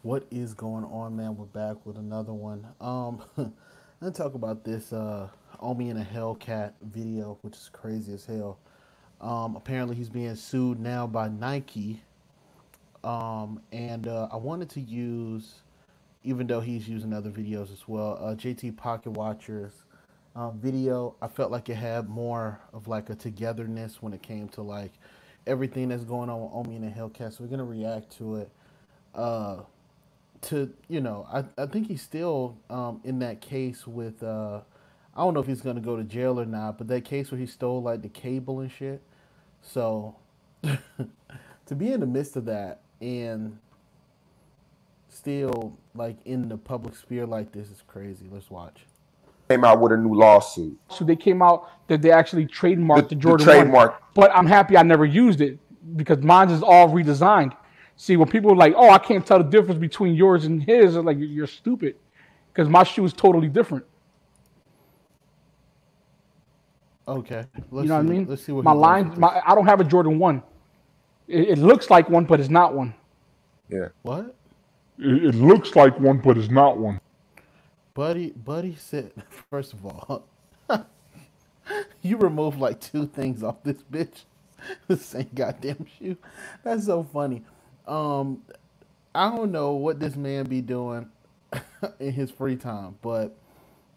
What is going on, man? We're back with another one. Let's talk about this Omi and a Hellcat video, which is crazy as hell. Apparently he's being sued now by Nike. And I wanted to use, even though he's using other videos as well, JT Pocket Watchers video. I felt like it had more of like a togetherness when it came to like everything that's going on with Omi and a Hellcat. So we're gonna react to it. I think he's still in that case with I don't know if he's gonna go to jail or not, but that case where he stole like the cable and shit. So to be in the midst of that and still like in the public sphere like this is crazy. Let's watch. Came out with a new lawsuit. So they came out that they actually trademarked the Jordan trademark. 1. But I'm happy I never used it because mine is all redesigned. See, when people are like, "Oh, I can't tell the difference between yours and his," I'm like, "You're stupid," because my shoe is totally different. Okay, you know what I mean? Let's see what my line. I don't have a Jordan 1. It looks like one, but it's not one. Yeah. What? It looks like one, but it's not one. Buddy said, first of all, you removed like 2 things off this bitch. The same goddamn shoe. That's so funny. I don't know what this man be doing in his free time, but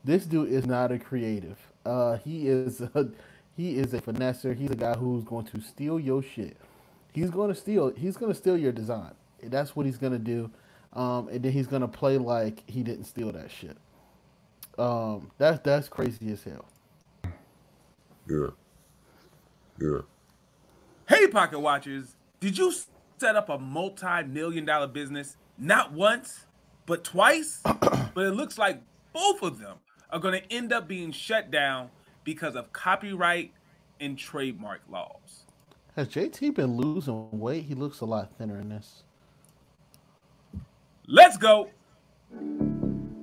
this dude is not a creative. He is a finesser. He's a guy who's going to steal your shit. He's gonna steal your design. That's what he's gonna do. And then he's gonna play like he didn't steal that shit. That's crazy as hell. Yeah. Hey, Pocket Watchers, did you set up a multi-million-dollar business not once, but twice? But it looks like both of them are going to end up being shut down because of copyright and trademark laws. Has JT been losing weight? He looks a lot thinner in this. Let's go.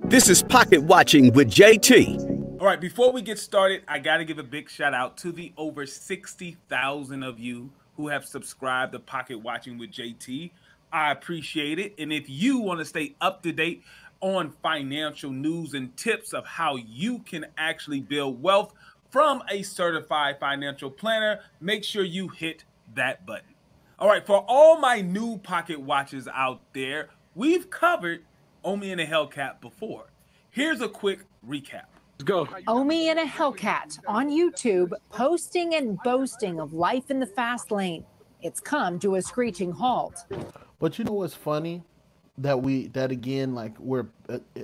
This is Pocket Watching with JT. All right, before we get started, I got to give a big shout out to the over 60,000 of you who have subscribed to Pocket Watching with JT. I appreciate it. And if you want to stay up to date on financial news and tips of how you can actually build wealth from a certified financial planner, make sure you hit that button. All right, for all my new Pocket Watchers out there, we've covered Omi and a Hellcat before. Here's a quick recap. Let's go. Omi and a Hellcat on YouTube posting and boasting of life in the fast lane. It's come to a screeching halt. But you know what's funny? That again, like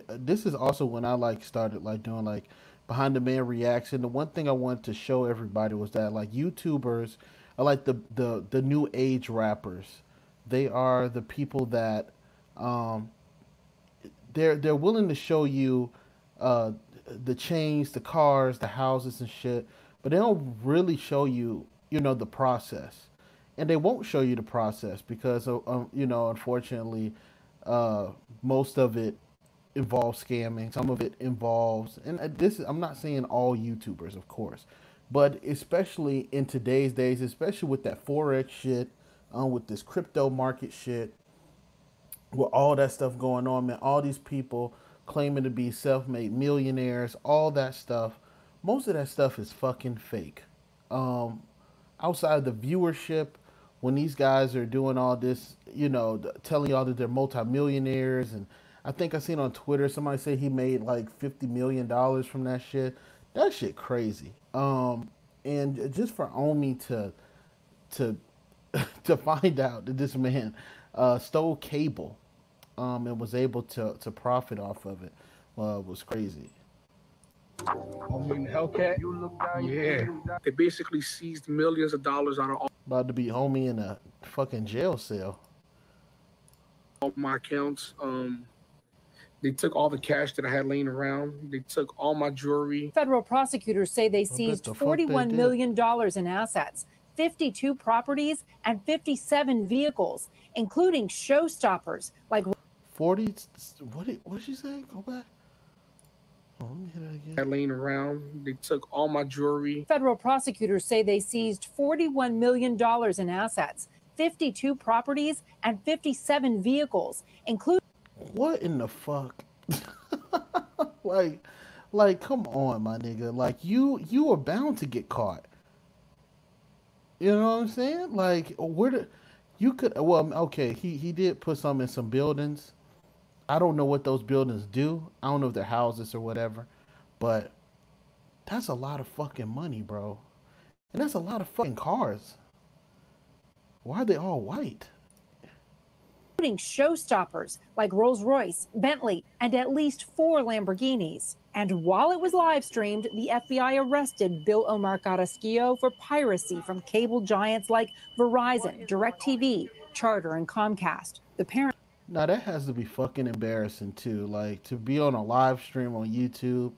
this is also when I like started like doing like behind the man reaction. The one thing I wanted to show everybody was that like YouTubers are like the new age rappers. They are the people that they're willing to show you the chains, the cars, the houses and shit, but they don't really show you, the process. And they won't show you the process because, unfortunately, most of it involves scamming. Some of it involves, and I'm not saying all YouTubers, of course, but especially in today's days, especially with that Forex shit, with this crypto market shit, with all that stuff going on, man, all these people claiming to be self-made millionaires, all that stuff, most of that stuff is fucking fake. Outside of the viewership, when these guys are doing all this, telling y'all that they're multimillionaires, and I think I seen on Twitter somebody say he made like $50 million from that shit. That shit crazy. And just for Omi to find out that this man stole cable and was able to profit off of it was crazy. Omi and Hellcat, yeah. They basically seized millions of dollars out of all About to be Omi in a fucking jail cell. my accounts. They took all the cash that I had laying around. They took all my jewelry. Federal prosecutors say they seized $41 million in assets, 52 properties, and 57 vehicles, including showstoppers like 40. What did she say? Go back. Oh, let me hit it again. laying around. They took all my jewelry. Federal prosecutors say they seized $41 million in assets, 52 properties, and 57 vehicles, including what in the fuck? like, come on, my nigga. Like, you are bound to get caught. You know what I'm saying? Like, you could, well, okay, he did put some in some buildings. I don't know what those buildings do. I don't know if they're houses or whatever, but that's a lot of fucking money, bro. And that's a lot of fucking cars. Why are they all white? Including showstoppers like Rolls-Royce, Bentley, and at least 4 Lamborghinis. And while it was live streamed, the FBI arrested Bill Omar Karaski for piracy from cable giants like Verizon, DirecTV, Charter, and Comcast. The parent. Now that has to be fucking embarrassing too. Like, to be on a live stream on YouTube,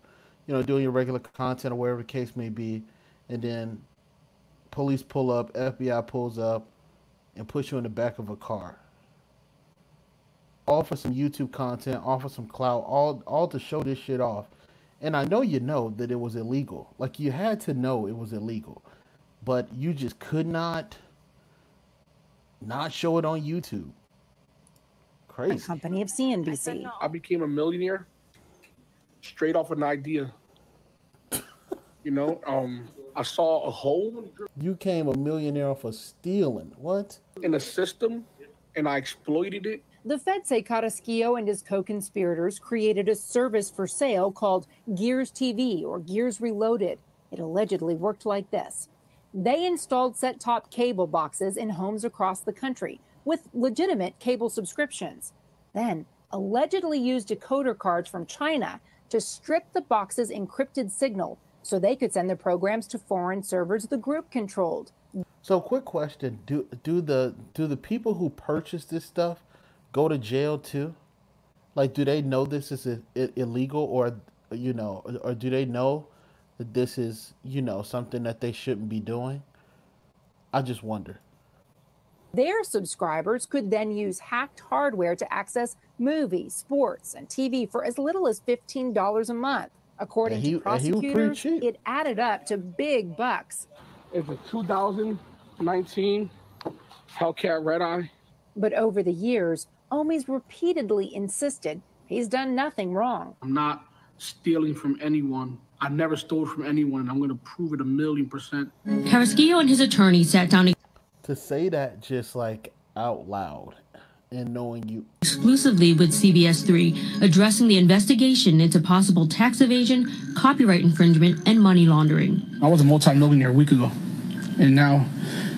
you know, doing your regular content or whatever the case may be, and then police pull up, FBI pulls up, and puts you in the back of a car. All for some YouTube content, all for some clout, all to show this shit off. And I know you know that it was illegal. Like, you had to know it was illegal. But you just could not show it on YouTube. Crazy. Company of CNBC. I became a millionaire straight off an idea. You know, I saw a hole. You became a millionaire for stealing. What? In a system, and I exploited it. The feds say Karaski and his co-conspirators created a service for sale called Gears TV or Gears Reloaded. It allegedly worked like this. They installed set-top cable boxes in homes across the country with legitimate cable subscriptions, then allegedly used decoder cards from China to strip the box's encrypted signal so they could send the programs to foreign servers the group controlled. So, quick question: Do the people who purchase this stuff go to jail too? Like, do they know this is illegal, or or do they know that this is something that they shouldn't be doing? I just wonder. Their subscribers could then use hacked hardware to access movies, sports, and TV for as little as $15 a month. According to prosecutors, it added up to big bucks. It's a 2019 Hellcat Red Eye. But over the years, Omi's repeatedly insisted he's done nothing wrong. I'm not stealing from anyone. I never stole from anyone, and I'm going to prove it 1,000,000%. Karaski and his attorney sat down to say that just like out loud and knowing you exclusively with CBS 3, addressing the investigation into possible tax evasion, copyright infringement, and money laundering. I was a multi-millionaire a week ago, and now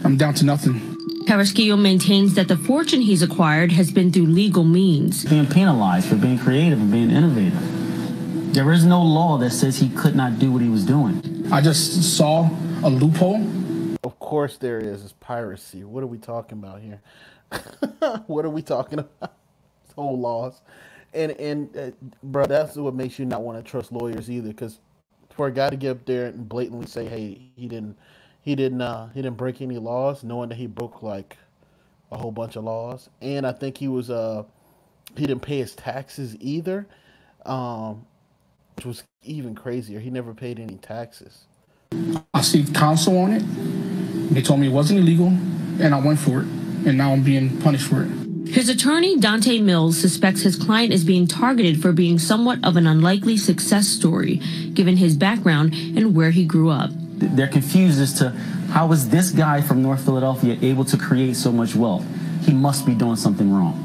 I'm down to nothing. Karaski maintains that the fortune he's acquired has been through legal means. Being penalized for being creative and being innovative. There is no law that says he could not do what he was doing. I just saw a loophole. Of course there is. It's piracy. What are we talking about here? What are we talking about? It's whole laws. And bro, that's what makes you not want to trust lawyers either, because for a guy to get up there and blatantly say, hey, he didn't break any laws, knowing that he broke like a whole bunch of laws. And I think he didn't pay his taxes either, which was even crazier. He never paid any taxes. I seeked counsel on it. They told me it wasn't illegal, and I went for it, and now I'm being punished for it. His attorney, Dante Mills, suspects his client is being targeted for being somewhat of an unlikely success story, given his background and where he grew up. They're confused as to how is this guy from North Philadelphia able to create so much wealth? He must be doing something wrong.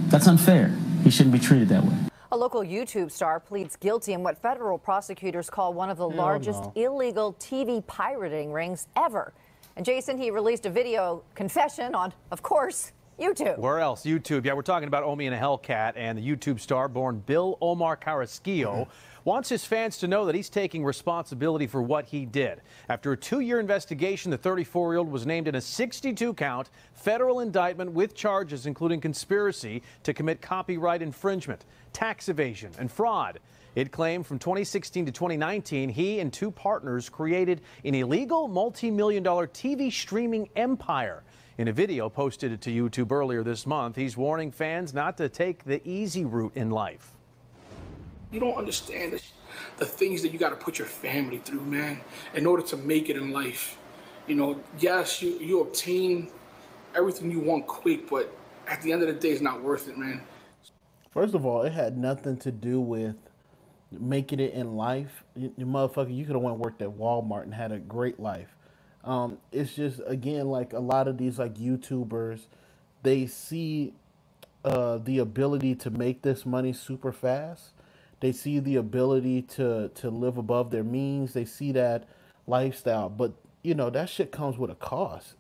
That's unfair. He shouldn't be treated that way. A local YouTube star pleads guilty in what federal prosecutors call one of the largest illegal TV pirating rings ever. And Jason, he released a video confession on, of course, YouTube. Where else? YouTube. Yeah, we're talking about Omi and a Hellcat, and the YouTube star born Bill Omar Karaski wants his fans to know that he's taking responsibility for what he did. After a 2-year investigation, the 34-year-old was named in a 62-count federal indictment with charges including conspiracy to commit copyright infringement, tax evasion, and fraud. It claimed from 2016 to 2019, he and 2 partners created an illegal multi-million-dollar TV streaming empire. In a video posted to YouTube earlier this month, he's warning fans not to take the easy route in life. You don't understand the things that you got to put your family through, man, in order to make it in life. You know, yes, you obtain everything you want quick, but at the end of the day, it's not worth it, man. First of all, it had nothing to do with making it in life. You motherfucker, you could have went and worked at Walmart and had a great life. It's just again like a lot of these like YouTubers, they see the ability to make this money super fast. They see the ability to live above their means. They see that lifestyle, but you know that shit comes with a cost.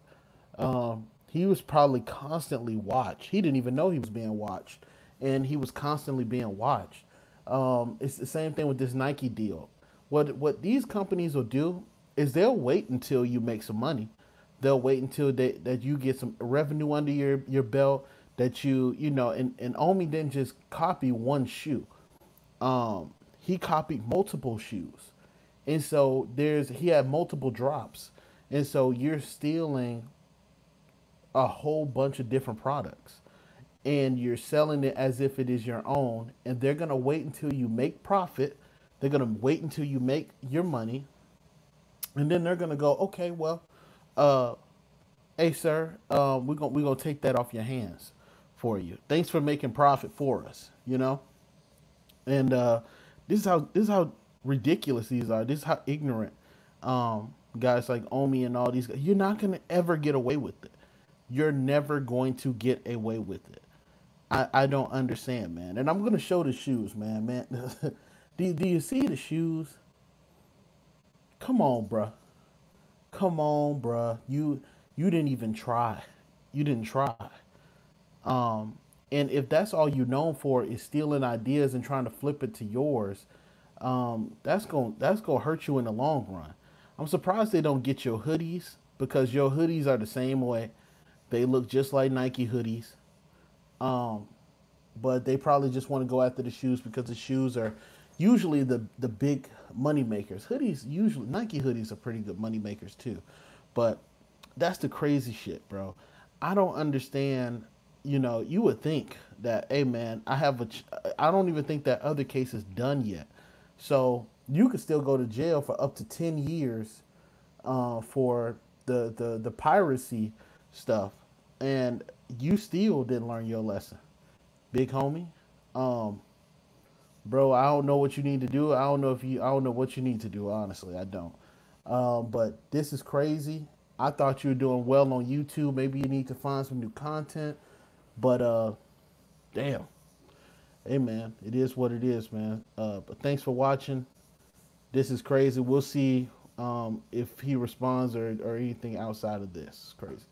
He was probably constantly watched. He didn't even know he was being watched, and he was constantly being watched. It's the same thing with this Nike deal. What these companies will do is they'll wait until you make some money. They'll wait until that you get some revenue under your belt. That you know, and Omi didn't just copy one shoe. He copied multiple shoes, and so he had multiple drops, and so you're stealing a whole bunch of different products, and you're selling it as if it is your own, and they're gonna wait until you make profit. They're gonna wait until you make your money, and then they're gonna go, okay, well, hey sir, we're gonna take that off your hands for you. Thanks for making profit for us, you know. And this is how ridiculous these are. This is how ignorant guys like Omi and all these guys. You're not gonna ever get away with it. You're never going to get away with it. I don't understand, man. And I'm gonna show the shoes, man. do you see the shoes? Come on, bruh. Come on, bruh. You didn't even try. You didn't try. And if that's all you're known for is stealing ideas and trying to flip it to yours, that's gonna hurt you in the long run. I'm surprised they don't get your hoodies, because your hoodies are the same way. They look just like Nike hoodies. But they probably just want to go after the shoes because the shoes are usually the big money makers. Hoodies, usually Nike hoodies are pretty good money makers too. But that's the crazy shit, bro. I don't understand. You know, you would think that, hey man, I don't even think that other case is done yet. So you could still go to jail for up to 10 years for the piracy stuff, and you still didn't learn your lesson, big homie. Bro, I don't know what you need to do. I don't know what you need to do, honestly. I don't. But this is crazy. I thought you were doing well on YouTube. Maybe you need to find some new content. But damn. Hey man, it is what it is, man. But thanks for watching. This is crazy. We'll see if he responds or anything outside of this. It's crazy.